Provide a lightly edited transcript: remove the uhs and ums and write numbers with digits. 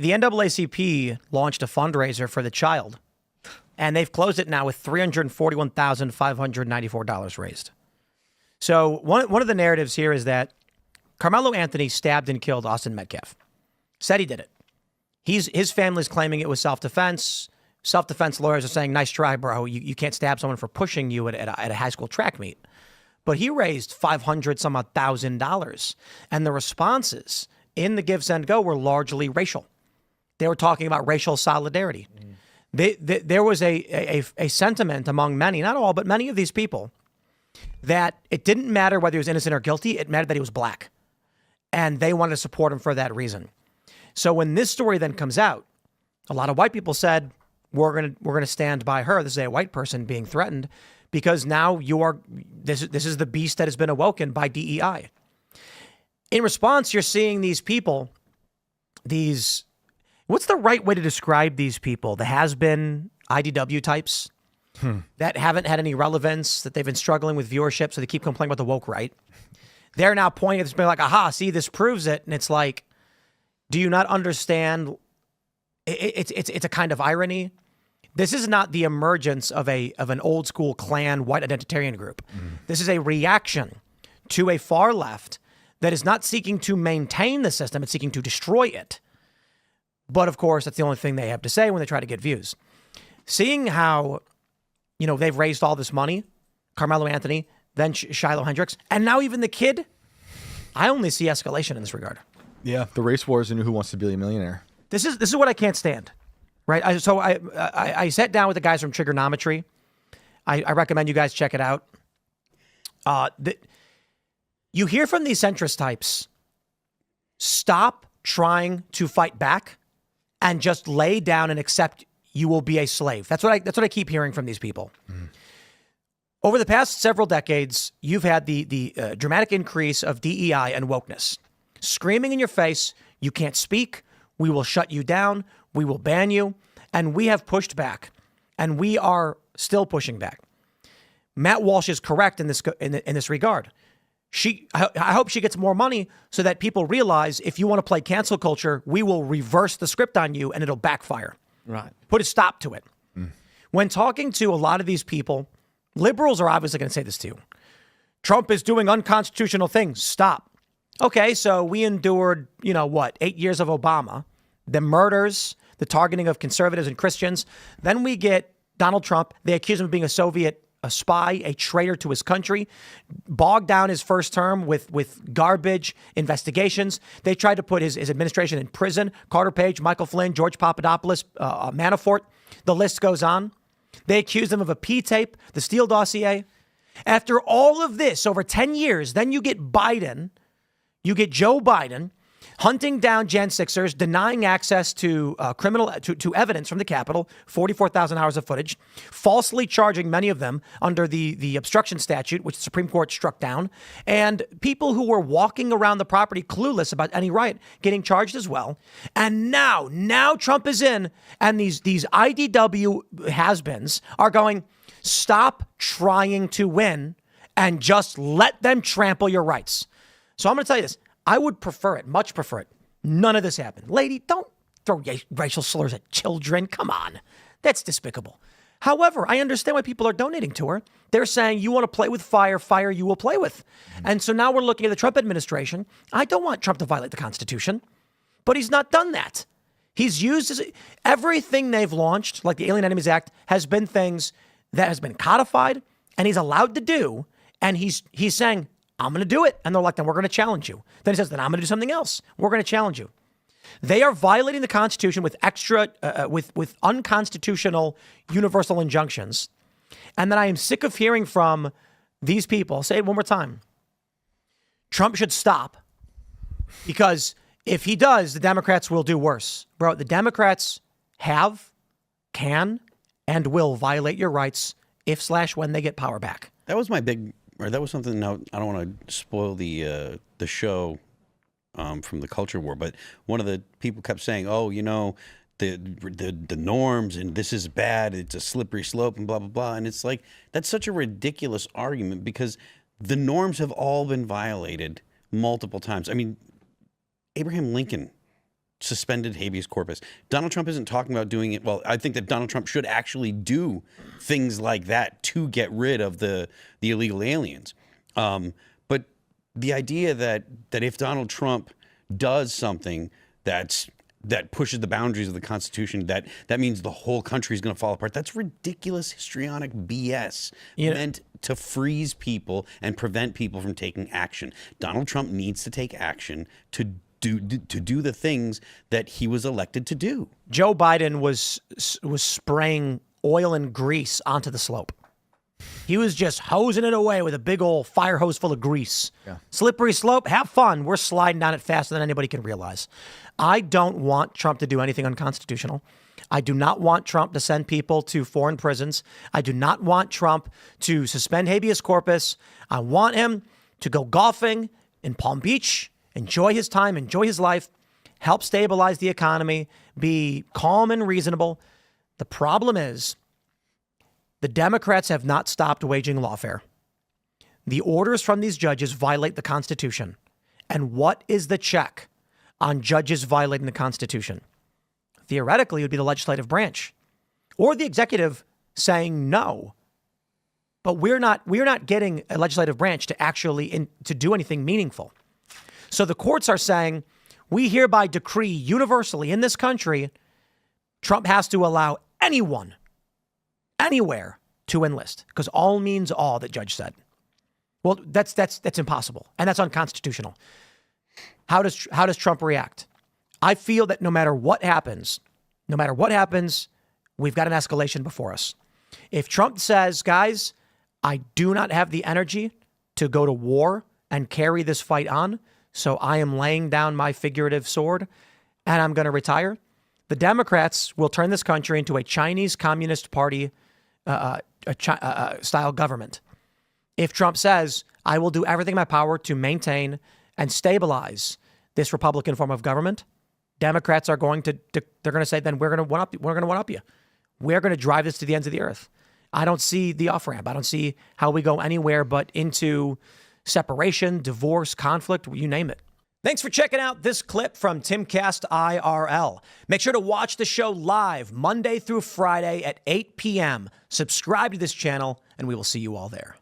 the NAACP launched a fundraiser for the child, and they've closed it now with $341,594 raised. So one of the narratives here is that Carmelo Anthony stabbed and killed Austin Metcalf. Said he did it. His family's claiming it was self-defense. Self-defense lawyers are saying, nice try, bro. You can't stab someone for pushing you at a high school track meet. But he raised $500,000. And the responses in the Give, Send, Go were largely racial. They were talking about racial solidarity. There was a sentiment among many, not all, but many of these people, that it didn't matter whether he was innocent or guilty. It mattered that he was black. And they wanted to support him for that reason. So when this story then comes out, a lot of white people said, we're gonna stand by her. This is a white person being threatened because now this is the beast that has been awoken by DEI. In response, you're seeing these people, what's the right way to describe these people? The has-been IDW types that haven't had any relevance, that they've been struggling with viewership, so they keep complaining about the woke right. They're now pointing at this, being like, aha, see, this proves it. And it's like, do you not understand? It's a kind of irony. This is not the emergence of an old school Klan white identitarian group. This is a reaction to a far left that is not seeking to maintain the system, it's seeking to destroy it. But of course, that's the only thing they have to say when they try to get views. Seeing how, they've raised all this money, Carmelo Anthony, then Shiloh Hendricks, and now even the kid, I only see escalation in this regard. Yeah, the race wars in Who Wants to Be a Millionaire. This is what I can't stand, right? I sat down with the guys from Trigonometry. I recommend you guys check it out. You hear from these centrist types, stop trying to fight back and just lay down and accept you will be a slave. That's what I keep hearing from these people. Over the past several decades, you've had the dramatic increase of DEI and wokeness. Screaming in your face, you can't speak, we will shut you down, we will ban you, and we have pushed back, and we are still pushing back. Matt Walsh is correct in this regard. I hope she gets more money so that people realize if you want to play cancel culture, we will reverse the script on you and it'll backfire. Right. Put a stop to it. When talking to a lot of these people, liberals are obviously going to say this too. Trump is doing unconstitutional things. Stop. Okay, so we endured, 8 years of Obama, the murders, the targeting of conservatives and Christians. Then we get Donald Trump. They accuse him of being a spy, a traitor to his country, bogged down his first term with garbage investigations. They tried to put his administration in prison. Carter Page, Michael Flynn, George Papadopoulos, Manafort. The list goes on. They accused him of a P-tape, the Steele dossier. After all of this, over 10 years, then you get Joe Biden hunting down Jan 6ers, denying access to to evidence from the Capitol, 44,000 hours of footage, falsely charging many of them under the obstruction statute, which the Supreme Court struck down, and people who were walking around the property clueless about any right getting charged as well. And now Trump is in, and these IDW has-beens are going, stop trying to win and just let them trample your rights. So I'm going to tell you this. I would prefer it, much prefer it. None of this happened. Lady, don't throw racial slurs at children. Come on. That's despicable. However, I understand why people are donating to her. They're saying, you want to play with fire, fire you will play with. And so now we're looking at the Trump administration. I don't want Trump to violate the Constitution, but he's not done that. He's used everything they've launched, like the Alien Enemies Act, has been things that has been codified and he's allowed to do. And he's saying, I'm going to do it. And they're like, then we're going to challenge you. Then he says, then I'm going to do something else. We're going to challenge you. They are violating the Constitution with with unconstitutional universal injunctions. And then I am sick of hearing from these people. I'll say it one more time. Trump should stop because if he does, the Democrats will do worse. Bro, the Democrats can, and will violate your rights if/when they get power back. That was my big... Or that was something. Now I don't want to spoil the show from the culture war, but one of the people kept saying, "Oh, the norms and this is bad. It's a slippery slope and blah blah blah." And it's like that's such a ridiculous argument because the norms have all been violated multiple times. I mean, Abraham Lincoln suspended habeas corpus. Donald Trump isn't talking about doing it. Well, I think that Donald Trump should actually do things like that to get rid of the illegal aliens. But the idea that if Donald Trump does something that pushes the boundaries of the Constitution, that means the whole country is going to fall apart. That's ridiculous histrionic BS meant to freeze people and prevent people from taking action. Donald Trump needs to take action to do the things that he was elected to do. Joe Biden was spraying oil and grease onto the slope. He was just hosing it away with a big old fire hose full of grease. Yeah. Slippery slope, have fun. We're sliding down it faster than anybody can realize. I don't want Trump to do anything unconstitutional. I do not want Trump to send people to foreign prisons. I do not want Trump to suspend habeas corpus. I want him to go golfing in Palm Beach, enjoy his time, enjoy his life, help stabilize the economy, be calm and reasonable. The problem is the Democrats have not stopped waging lawfare. The orders from these judges violate the Constitution. And what is the check on judges violating the Constitution? Theoretically, it would be the legislative branch or the executive saying no. But we're not getting a legislative branch to actually to do anything meaningful. So the courts are saying, we hereby decree universally in this country, Trump has to allow anyone, anywhere to enlist, because all means all, the judge said. Well, that's impossible, and that's unconstitutional. How does Trump react? I feel that no matter what happens, we've got an escalation before us. If Trump says, guys, I do not have the energy to go to war and carry this fight on, so I am laying down my figurative sword and I'm going to retire, the Democrats will turn this country into a Chinese Communist Party style government. If Trump says, I will do everything in my power to maintain and stabilize this Republican form of government, Democrats are going to, they're going to say, then we're going to one up you. We're going to drive this to the ends of the earth. I don't see the off-ramp. I don't see how we go anywhere but into separation, divorce, conflict, you name it. Thanks for checking out this clip from Timcast IRL. Make sure to watch the show live Monday through Friday at 8 p.m. Subscribe to this channel, and we will see you all there.